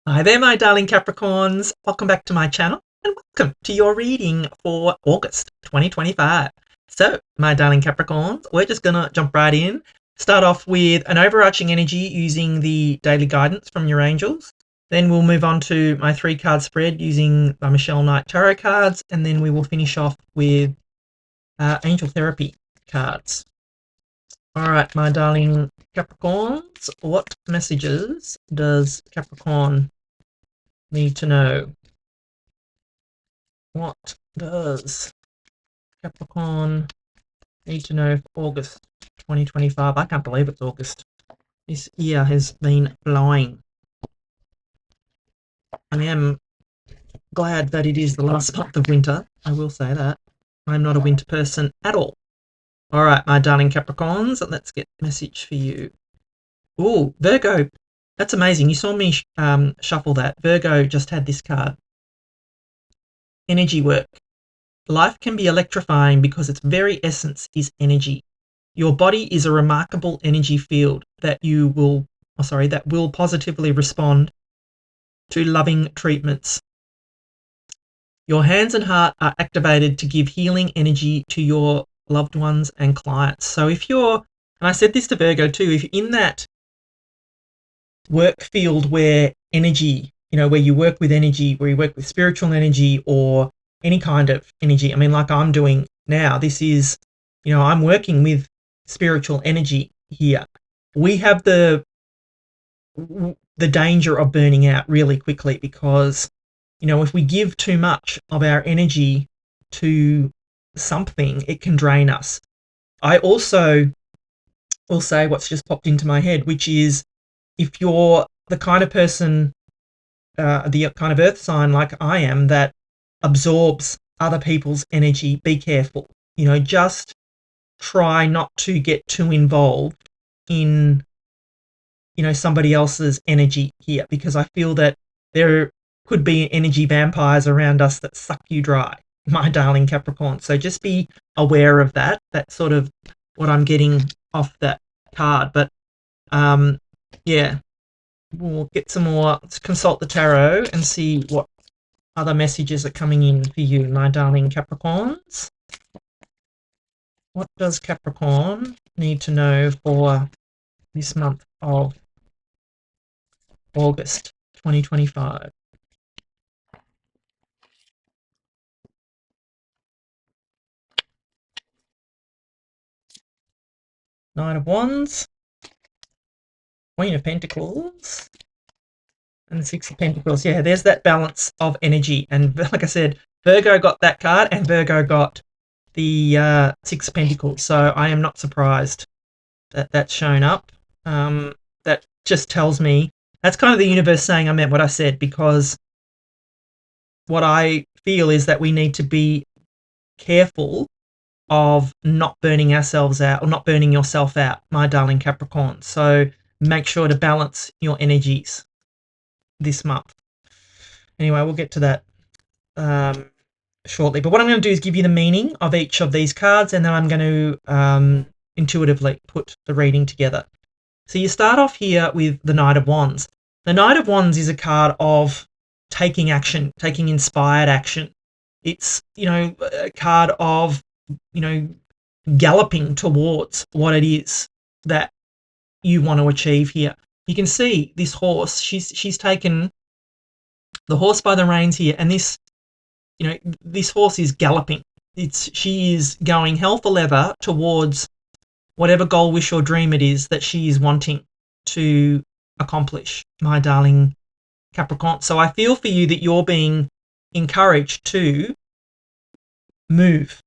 Hi there, my darling Capricorns. Welcome back to my channel and welcome to your reading for August 2025. So, my darling Capricorns, we're just going to jump right in. Start off with an overarching energy using the daily guidance from your angels. Then we'll move on to my 3-card spread using my Michelle Knight Tarot cards. And then we will finish off with angel therapy cards. All right, my darling Capricorns, what messages does Capricorn need to know? What does Capricorn need to know for August 2025? I can't believe it's August. This year has been flying. I am glad that it is the last month of winter. I will say that. I'm not a winter person at all. All right, my darling Capricorns, let's get a message for you. Ooh, Virgo. That's amazing. You saw me shuffle that. Virgo just had this card. Energy work. Life can be electrifying because its very essence is energy. Your body is a remarkable energy field that will positively respond to loving treatments. Your hands and heart are activated to give healing energy to your loved ones and clients. So if you're, and I said this to Virgo too, if you're in that work field where energy, where you work with energy, where you work with spiritual energy or any kind of energy, I mean, like I'm doing now, this is, I'm working with spiritual energy here. We have the danger of burning out really quickly because, if we give too much of our energy to something, it can drain us. I also will say what's just popped into my head, which is if you're the kind of person, the kind of earth sign like I am that absorbs other people's energy, be careful. Just try not to get too involved in, somebody else's energy here, because I feel that there could be energy vampires around us that suck you dry, my darling Capricorn. So just be aware of that. That's sort of what I'm getting off that card. But yeah, we'll get some more. Let's consult the tarot and see what other messages are coming in for you, my darling Capricorns. What does Capricorn need to know for this month of August 2025? Nine of Wands, Queen of Pentacles, and the Six of Pentacles. Yeah, there's that balance of energy. And like I said, Virgo got that card and Virgo got the Six of Pentacles. So I am not surprised that that's shown up. That just tells me, that's kind of the universe saying I meant what I said, because what I feel is that we need to be careful of not burning ourselves out, or not burning yourself out, my darling Capricorn. So make sure to balance your energies this month. Anyway, we'll get to that shortly. But what I'm going to do is give you the meaning of each of these cards, and then I'm going to intuitively put the reading together. So you start off here with the Knight of Wands. The Knight of Wands is a card of taking action, taking inspired action. It's, a card of, galloping towards what it is that you want to achieve here. You can see this horse, she's taken the horse by the reins here, and this, this horse is galloping. She is going hell for leather towards whatever goal, wish or dream it is that she is wanting to accomplish, my darling Capricorn. So I feel for you that you're being encouraged to move,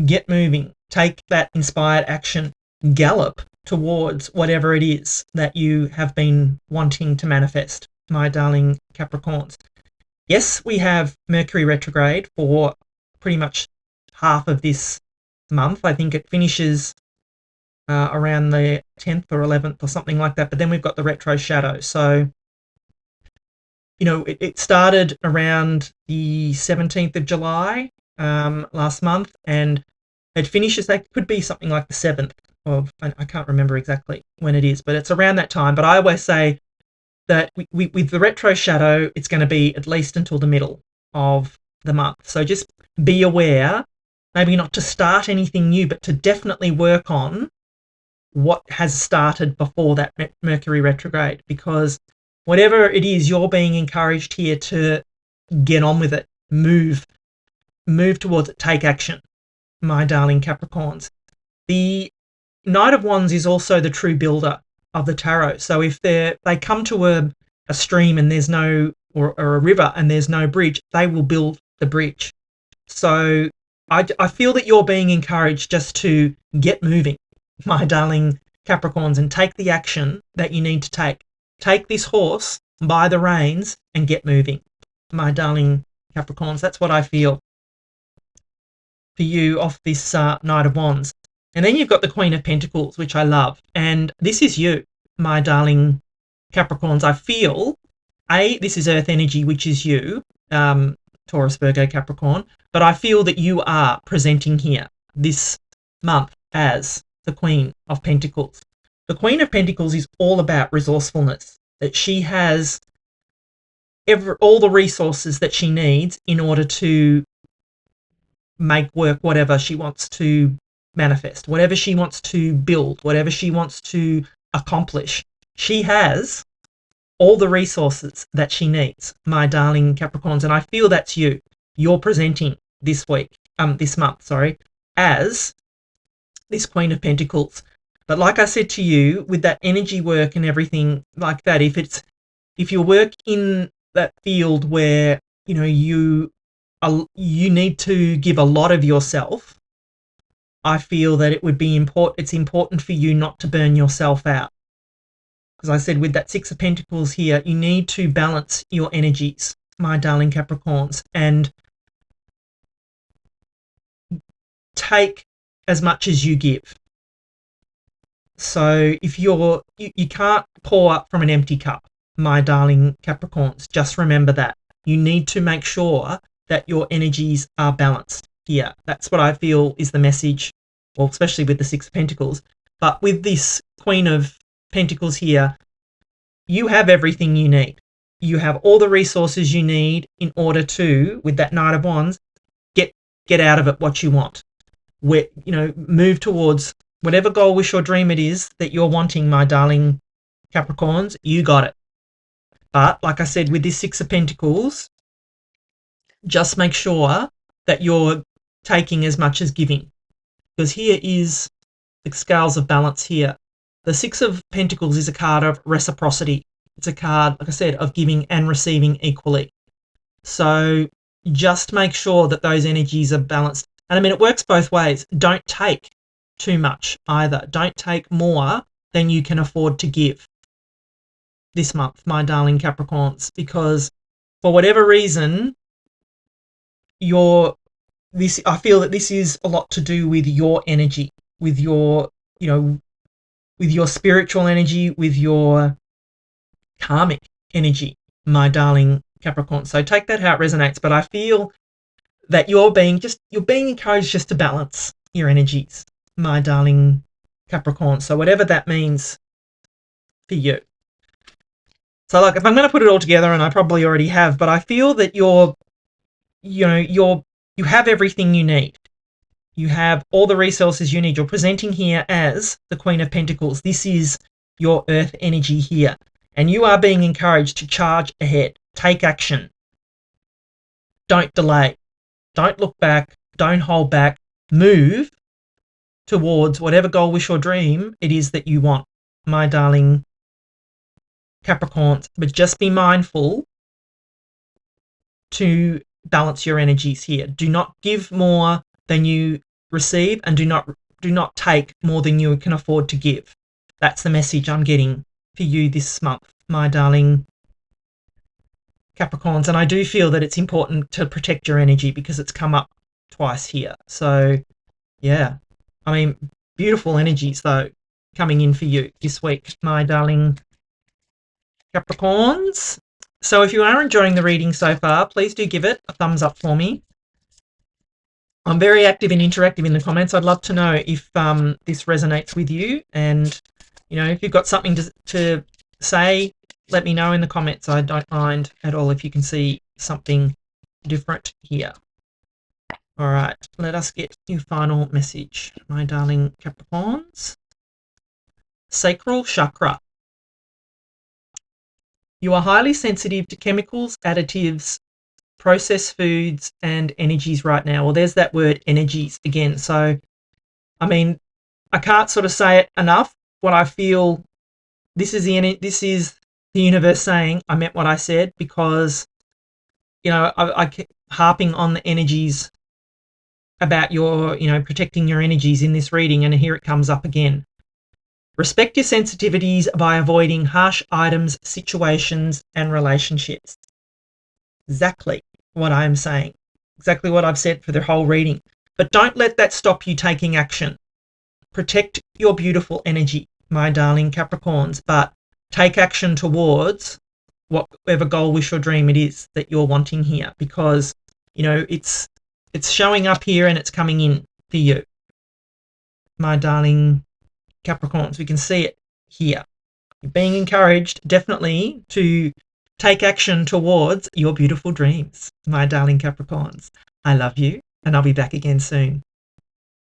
get moving, take that inspired action, gallop towards whatever it is that you have been wanting to manifest, my darling Capricorns. Yes, we have Mercury retrograde for pretty much half of this month. I think it finishes around the 10th or 11th or something like that, but then we've got the retro shadow. So, it started around the 17th of July last month, and it finishes, that could be something like the 7th of, I can't remember exactly when it is, but it's around that time. But I always say that with the retro shadow, it's going to be at least until the middle of the month. So just be aware, maybe not to start anything new, but to definitely work on what has started before that Mercury retrograde, because whatever it is, you're being encouraged here to get on with it, move towards it, take action, my darling Capricorns. The Knight of Wands is also the true builder of the tarot. So if they come to a stream and there's no, or a river and there's no bridge, they will build the bridge. So I feel that you're being encouraged just to get moving, my darling Capricorns, and take the action that you need to take. Take this horse by the reins and get moving, my darling Capricorns. That's what I feel for you off this Knight of Wands. And then you've got the Queen of Pentacles, which I love. And this is you, my darling Capricorns. I feel, this is Earth energy, which is you, Taurus, Virgo, Capricorn. But I feel that you are presenting here this month as the Queen of Pentacles. The Queen of Pentacles is all about resourcefulness, that she has all the resources that she needs in order to make work whatever she wants to manifest, whatever she wants to build, whatever she wants to accomplish. She has all the resources that she needs, my darling Capricorns, and I feel that's you. You're presenting this month, as this Queen of Pentacles. But like I said to you, with that energy work and everything like that, if you work in that field where you need to give a lot of yourself, I feel that it would be it's important for you not to burn yourself out. Because I said with that Six of Pentacles here, you need to balance your energies, my darling Capricorns, and take as much as you give. So if you can't pour up from an empty cup, my darling Capricorns, just remember that. You need to make sure that your energies are balanced here. That's what I feel is the message, well, especially with the Six of Pentacles. But with this Queen of Pentacles here, you have everything you need. You have all the resources you need in order to, with that Knight of Wands, get out of it what you want. Move towards whatever goal, wish, or dream it is that you're wanting, my darling Capricorns. You got it. But like I said, with this Six of Pentacles, just make sure that you're taking as much as giving, because here is the scales of balance here. The Six of Pentacles is a card of reciprocity. It's a card, like I said, of giving and receiving equally. So just make sure that those energies are balanced. And I mean, it works both ways. Don't take too much either. Don't take more than you can afford to give this month, my darling Capricorns, because for whatever reason, I feel that this is a lot to do with your energy, with your, with your spiritual energy, with your karmic energy, my darling Capricorn. So take that how it resonates. But I feel that you're being encouraged just to balance your energies, my darling Capricorn. So whatever that means for you. So if I'm going to put it all together, and I probably already have, but I feel that you have everything you need. You have all the resources you need. You're presenting here as the Queen of Pentacles. This is your earth energy here. And you are being encouraged to charge ahead. Take action. Don't delay. Don't look back. Don't hold back. Move towards whatever goal, wish, or dream it is that you want, my darling Capricorns. But just be mindful to balance your energies here. Do not give more than you receive, and do not take more than you can afford to give. That's the message I'm getting for you this month, my darling Capricorns. And I do feel that it's important to protect your energy because it's come up twice here. So yeah, I mean, beautiful energies though coming in for you this week, my darling Capricorns. So if you are enjoying the reading so far, please do give it a thumbs up for me. I'm very active and interactive in the comments. I'd love to know if this resonates with you, and if you've got something to say, let me know in the comments. I don't mind at all if you can see something different here. All right, let us get your final message, my darling Capricorns. Sacral chakra. You are highly sensitive to chemicals, additives, processed foods, and energies right now. Well, there's that word energies again. So, I mean, I can't sort of say it enough. What I feel, this is the universe saying I meant what I said, because, you know, I keep harping on the energies about your, you know, protecting your energies in this reading, and here it comes up again. Respect your sensitivities by avoiding harsh items, situations, and relationships. Exactly what I am saying. Exactly what I've said for the whole reading. But don't let that stop you taking action. Protect your beautiful energy, my darling Capricorns, but take action towards whatever goal, wish, or dream it is that you're wanting here, because, you know, it's showing up here and it's coming in for you, my darling Capricorns. We can see it here. You're being encouraged definitely to take action towards your beautiful dreams, my darling Capricorns. I love you, and I'll be back again soon.